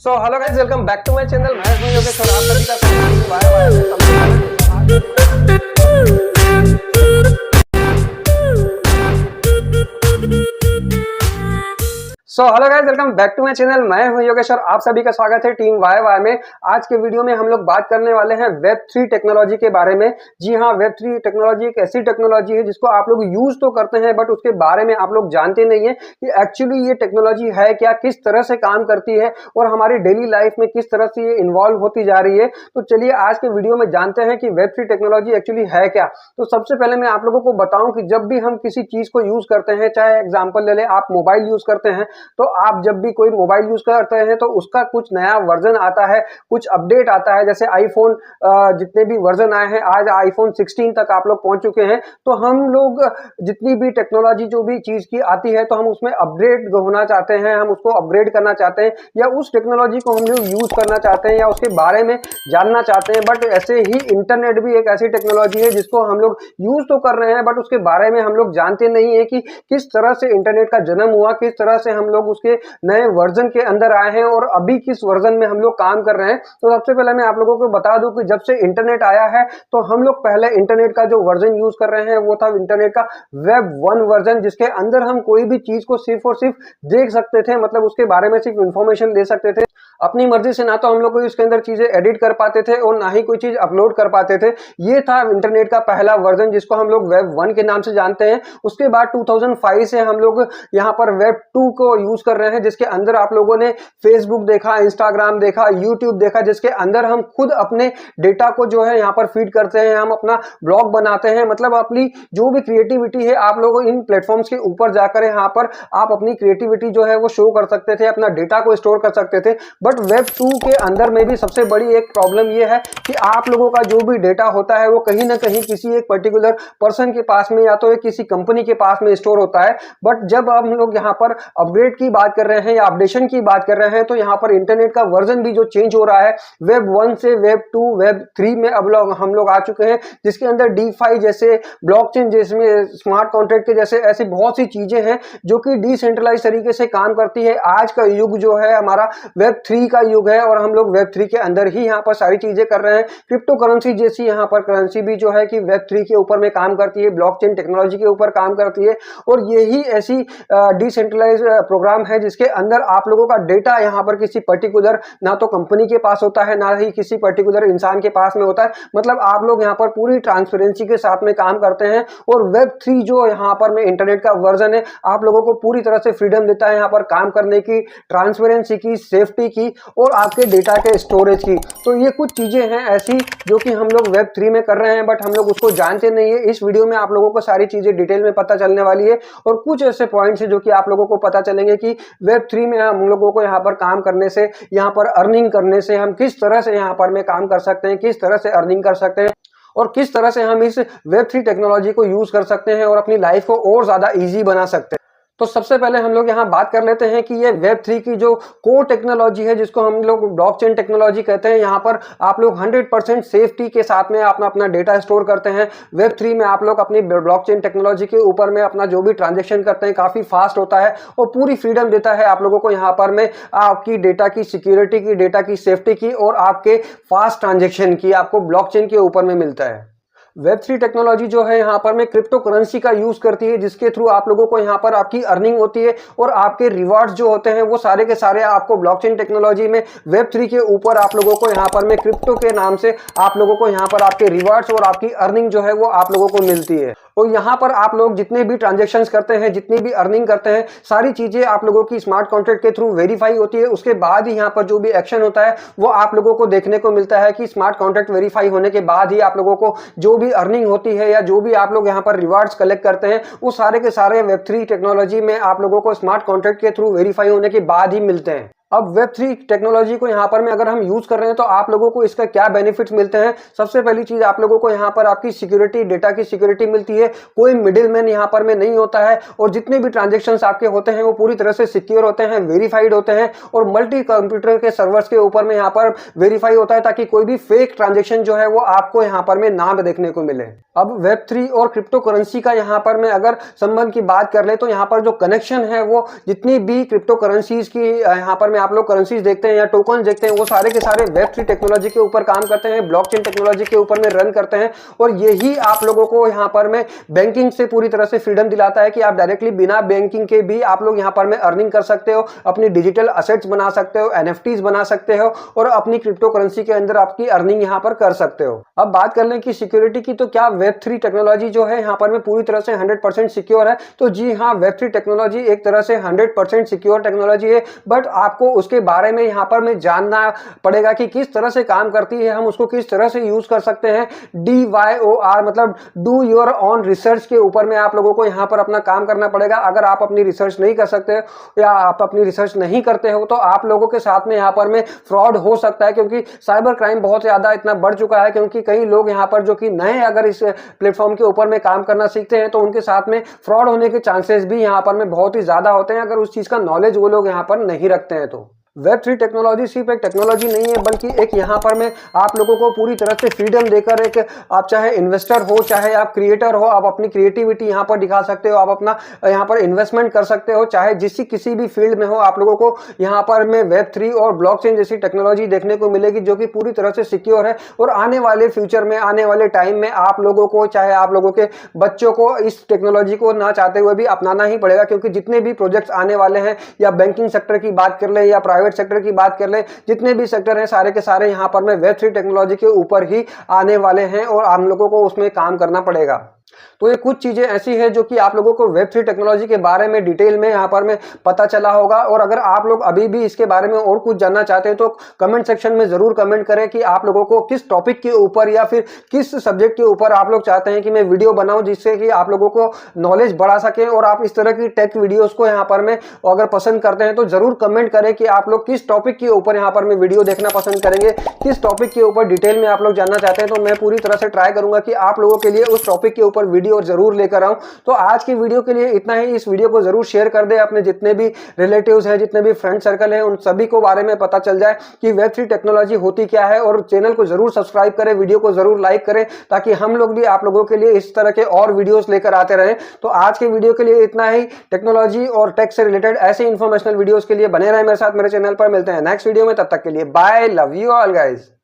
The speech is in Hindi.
So hello guys, welcome back to my channel. मैं हूं योगेश और आप सभी का स्वागत hello guys, welcome back to my channel. मैं हूं योगेश और आप सभी का स्वागत है टीम वाई वाई में। आज के वीडियो में हम लोग बात करने वाले हैं वेब 3 टेक्नोलॉजी के बारे में। जी हां, वेब 3 टेक्नोलॉजी एक ऐसी टेक्नोलॉजी है जिसको आप लोग यूज तो करते हैं बट उसके बारे में आप लोग जानते नहीं है कि एक्चुअली ये टेक्नोलॉजी है क्या, किस तरह से काम करती है और हमारी डेली लाइफ में किस तरह से ये इन्वॉल्व होती जा रही है। तो चलिए आज के वीडियो में जानते हैं कि वेब 3 टेक्नोलॉजी एक्चुअली है क्या। तो सबसे पहले मैं आप लोगों को बताऊं कि जब भी हम किसी चीज को यूज करते हैं, चाहे एग्जाम्पल ले लें, आप मोबाइल यूज करते हैं, तो आप जब भी कोई मोबाइल यूज करते हैं तो उसका कुछ नया वर्जन आता है, कुछ अपडेट आता है। जैसे आईफोन जितने भी वर्जन आए हैं, आज आईफोन 16 तक आप लोग पहुंच चुके हैं। तो हम लोग जितनी भी टेक्नोलॉजी जो भी चीज की आती है तो हम उसमें अपग्रेड होना चाहते हैं, हम उसको अपग्रेड करना चाहते हैं या उस टेक्नोलॉजी को हम लोग यूज करना चाहते हैं या उसके बारे में जानना चाहते हैं। बट ऐसे ही इंटरनेट भी एक ऐसी टेक्नोलॉजी है जिसको हम लोग यूज तो कर रहे हैं बट उसके बारे में हम लोग जानते नहीं है कि किस तरह से इंटरनेट का जन्म हुआ, किस तरह से हम लोग उसके नए वर्जन के अंदर आए हैं और अभी किस वर्जन में हम लोग काम कर रहे हैं। तो सबसे पहले मैं आप लोगों को बता दूं कि जब से इंटरनेट आया है तो हम लोग पहले इंटरनेट का जो वर्जन यूज कर रहे हैं वो था इंटरनेट का वेब 1 वर्जन, जिसके अंदर हम कोई भी चीज को सिर्फ और सिर्फ देख सकते थे, मतलब उसके बारे में सिर्फ इंफॉर्मेशन दे सकते थे अपनी मर्जी से। ना तो हम लोग कोई उसके अंदर चीजें एडिट कर पाते थे और ना ही कोई चीज अपलोड कर पाते थे। ये था इंटरनेट का पहला वर्जन जिसको हम लोग वेब 1 के नाम से जानते हैं। उसके बाद 2005 से हम लोग यहाँ पर वेब 2 को यूज कर रहे हैं, जिसके अंदर आप लोगों ने फेसबुक देखा, इंस्टाग्राम देखा, यूट्यूब देखा, जिसके अंदर हम खुद अपने डेटा को जो है यहाँ पर फीड करते हैं, हम अपना ब्लॉग बनाते हैं। मतलब अपनी जो भी क्रिएटिविटी है आप लोग इन प्लेटफॉर्म्स के ऊपर जाकर यहाँ पर आप अपनी क्रिएटिविटी जो है वो शो कर सकते थे, अपना डेटा को स्टोर कर सकते थे। बट वेब 2 के अंदर में भी सबसे बड़ी एक प्रॉब्लम ये है कि आप लोगों का जो भी डेटा होता है वो कहीं ना कहीं किसी एक पर्टिकुलर पर्सन के पास में या तो एक किसी कंपनी के पास में स्टोर होता है। बट जब हम लोग यहाँ पर अपग्रेड की बात कर रहे हैं या अपडेशन की बात कर रहे हैं तो यहाँ पर इंटरनेट का वर्जन भी जो चेंज हो रहा है वेब 1 से वेब 2 वेब 3 में अब हम लोग आ चुके हैं, जिसके अंदर डीफाई जैसे, ब्लॉकचेन जिसमें स्मार्ट कॉन्ट्रैक्ट के जैसे ऐसी बहुत सी चीजें हैं जो कि डिसेंट्रलाइज तरीके से काम करती है। आज का युग जो है हमारा वेब 3 का युग है और हम लोग वेब 3 के अंदर ही यहाँ पर सारी चीजें कर रहे हैं। क्रिप्टो करेंसी जैसी यहाँ पर करेंसी भी जो है कि वेब 3 के ऊपर में काम करती है, ब्लॉकचेन टेक्नोलॉजी के ऊपर काम करती है। और यही ऐसी डिसेंट्रलाइज प्रोग्राम है जिसके अंदर आप लोगों का डेटा यहाँ पर किसी पर्टिकुलर ना तो कंपनी के पास होता है, ना ही किसी पर्टिकुलर इंसान के पास में होता है। मतलब आप लोग यहाँ पर पूरी ट्रांसपेरेंसी के साथ में काम करते हैं। और वेब 3 जो यहाँ पर में इंटरनेट का वर्जन है आप लोगों को पूरी तरह से फ्रीडम देता है यहाँ पर काम करने की, ट्रांसपेरेंसी की, सेफ्टी की और आपके डेटा के स्टोरेज की। तो ये कुछ चीजें हैं ऐसी जो कि हम लोग वेब 3 में कर रहे हैं बट हम लोग उसको जानते नहीं है। इस वीडियो में आप लोगों को सारी चीजें डिटेल में पता चलने वाली है और कुछ ऐसे पॉइंट्स हैं जो कि आप लोगों को पता चलेंगे कि वेब 3 में हम लोगों को यहाँ पर काम करने से, यहाँ पर अर्निंग करने से हम किस तरह से यहाँ पर में काम कर सकते हैं, किस तरह से अर्निंग कर सकते हैं और किस तरह से हम इस वेब 3 टेक्नोलॉजी को यूज कर सकते हैं और अपनी लाइफ को और ज्यादा ईजी बना सकते हैं। तो सबसे पहले हम लोग यहाँ बात कर लेते हैं कि ये वेब 3 की जो कोर टेक्नोलॉजी है जिसको हम लोग ब्लॉकचेन टेक्नोलॉजी कहते हैं, यहाँ पर आप लोग 100% सेफ्टी के साथ में अपना डेटा स्टोर करते हैं। वेब 3 में आप लोग अपनी ब्लॉकचेन टेक्नोलॉजी के ऊपर में अपना जो भी ट्रांजेक्शन करते हैं काफी फास्ट होता है और पूरी फ्रीडम देता है आप लोगों को यहाँ पर में आपकी डेटा की सिक्योरिटी की, डेटा की सेफ्टी की और आपके फास्ट ट्रांजेक्शन की आपको ब्लॉकचेन के ऊपर में मिलता है। वेब 3 टेक्नोलॉजी जो है यहाँ पर में क्रिप्टो करेंसी का यूज करती है, जिसके थ्रू आप लोगों को यहाँ पर आपकी अर्निंग होती है और आपके रिवार्ड्स जो होते हैं वो सारे के सारे आपको ब्लॉकचेन टेक्नोलॉजी में वेब 3 के ऊपर आप लोगों को यहाँ पर में क्रिप्टो के नाम से आप लोगों को यहाँ पर आपके रिवार्ड्स और आपकी अर्निंग जो है वो आप लोगों को मिलती है। और यहाँ पर आप लोग जितने भी ट्रांजेक्शन्स करते हैं, जितनी भी अर्निंग करते हैं, सारी चीजें आप लोगों की स्मार्ट कॉन्ट्रैक्ट के थ्रू वेरीफाई होती है। उसके बाद ही यहाँ पर जो भी एक्शन होता है वो आप लोगों को देखने को मिलता है कि स्मार्ट कॉन्ट्रैक्ट वेरीफाई होने के बाद ही आप लोगों को जो भी अर्निंग होती है या जो भी आप लोग यहाँ पर रिवार्ड्स कलेक्ट करते हैं वो सारे के सारे वेब 3 टेक्नोलॉजी में आप लोगों को स्मार्ट कॉन्ट्रैक्ट के थ्रू वेरीफाई होने के बाद ही मिलते हैं। अब वेब 3 टेक्नोलॉजी को यहाँ पर में अगर हम यूज कर रहे हैं तो आप लोगों को इसका क्या बेनिफिट्स मिलते हैं। सबसे पहली चीज आप लोगों को यहाँ पर आपकी सिक्योरिटी, डेटा की सिक्योरिटी मिलती है, कोई मिडिलमैन यहाँ पर में नहीं होता है और जितने भी ट्रांजेक्शन्स आपके होते हैं वो पूरी तरह से सिक्योर होते हैं, वेरीफाइड होते हैं और मल्टी कंप्यूटर के सर्वर्स के ऊपर में यहाँ पर वेरीफाई होता है ताकि कोई भी फेक ट्रांजेक्शन जो है वो आपको यहाँ पर में ना देखने को मिले। अब वेब 3 और क्रिप्टो करेंसी का यहाँ पर में अगर संबंध की बात कर ले तो यहाँ पर जो कनेक्शन है वो जितनी भी क्रिप्टो करेंसीज की यहाँ पर में आप लोग करेंसीज देखते हैं या टोकन देखते हैं, वो सारे के सारे Web3 टेक्नोलॉजी के ऊपर काम करते हैं, ब्लॉकचेन टेक्नोलॉजी के ऊपर में रन करते हैं। और यही आप लोगों को यहाँ पर में बैंकिंग से पूरी तरह से फ्रीडम दिलाता है कि आप डायरेक्टली बिना बैंकिंग के भी आप लोग यहाँ पर में अर्निंग कर सकते हो, अपनी डिजिटल असेट्स बना सकते हो, NFTs बना सकते हो और अपनी क्रिप्टो करेंसी के अंदर आपकी अर्निंग यहाँ पर कर सकते हो। अब बात कर लें कि सिक्योरिटी की, तो क्या Web3 टेक्नोलॉजी जो है यहाँ पर में पूरी तरह से 100% सिक्योर है? तो जी हाँ, Web3 टेक्नोलॉजी एक तरह से 100% सिक्योर टेक्नोलॉजी है, बट आपको उसके बारे में यहाँ पर में जानना पड़ेगा कि किस तरह से काम करती है, हम उसको किस तरह से यूज कर सकते हैं। DYOR मतलब डू योर ऑन रिसर्च के ऊपर में आप लोगों को यहाँ पर अपना काम करना पड़ेगा। अगर आप अपनी रिसर्च नहीं कर सकते या आप अपनी रिसर्च नहीं करते हो तो आप लोगों के साथ में यहाँ पर में फ्रॉड हो सकता है, क्योंकि साइबर क्राइम बहुत ज्यादा इतना बढ़ चुका है। क्योंकि कई लोग यहाँ पर जो कि नए अगर इस प्लेटफॉर्म के ऊपर में काम करना सीखते हैं तो उनके साथ में फ्रॉड होने के चांसेस भी यहाँ पर में बहुत ही ज्यादा होते हैं, अगर उस चीज का नॉलेज वो लोग यहाँ पर नहीं रखते हैं तो। Web3 टेक्नोलॉजी सिर्फ एक टेक्नोलॉजी नहीं है, बल्कि एक यहाँ पर में आप लोगों को पूरी तरह से फ्रीडम देकर, एक आप चाहे इन्वेस्टर हो चाहे आप क्रिएटर हो, आप अपनी क्रिएटिविटी यहाँ पर दिखा सकते हो, आप अपना यहाँ पर इन्वेस्टमेंट कर सकते हो, चाहे किसी भी फील्ड में हो। आप लोगों को यहाँ पर में Web3 और ब्लॉकचेन जैसी टेक्नोलॉजी देखने को मिलेगी जो कि पूरी तरह से सिक्योर है। और आने वाले फ्यूचर में, आने वाले टाइम में आप लोगों को, चाहे आप लोगों के बच्चों को इस टेक्नोलॉजी को ना चाहते हुए भी अपनाना ही पड़ेगा, क्योंकि जितने भी प्रोजेक्ट्स आने वाले हैं, या बैंकिंग सेक्टर की बात कर ले या प्राइवेट सेक्टर की बात कर ले, जितने भी सेक्टर हैं सारे के सारे यहाँ पर में Web3 टेक्नोलॉजी के ऊपर ही आने वाले हैं और हम लोगों को उसमें काम करना पड़ेगा। तो ये कुछ चीजें ऐसी है जो कि आप लोगों को Web3 टेक्नोलॉजी के बारे में डिटेल में यहाँ पर में पता चला होगा। और अगर आप लोग अभी भी इसके बारे में और कुछ जानना चाहते हैं तो कमेंट सेक्शन में जरूर कमेंट करें कि आप लोगों को किस टॉपिक के ऊपर या फिर किस सब्जेक्ट के ऊपर आप लोग चाहते हैं कि मैं वीडियो बनाऊं, जिससे कि आप लोगों को नॉलेज बढ़ा सके। और आप इस तरह की टेक वीडियोस को यहाँ पर में अगर पसंद करते हैं तो जरूर कमेंट करें कि आप लोग किस टॉपिक के ऊपर यहाँ पर में वीडियो देखना पसंद करेंगे, किस टॉपिक के ऊपर डिटेल में आप लोग जानना चाहते हैं। तो मैं पूरी तरह से ट्राई करूंगा कि आप लोगों के लिए उस टॉपिक के ऊपर वीडियो जरूर लेकर आऊं। तो आज की वीडियो के लिए इतना ही। इस वीडियो को जरूर शेयर कर दे अपने जितने भी रिलेटिव्स हैं, जितने भी फ्रेंड सर्कल हैं, उन सभी को बारे में पता चल जाए कि Web3 टेक्नोलॉजी होती क्या है। और चैनल को जरूर सब्सक्राइब करें, वीडियो को जरूर लाइक करें, ताकि हम लोग भी आप लोगों के लिए इस तरह के और वीडियोस लेकर आते रहें। तो आज के वीडियो के लिए इतना ही। टेक्नोलॉजी और टेक से रिलेटेड ऐसे इंफॉर्मेशनल वीडियोस के लिए बने रहें मेरे साथ मेरे चैनल पर। मिलते हैं नेक्स्ट वीडियो में, तब तक के लिए bye, love you all guys.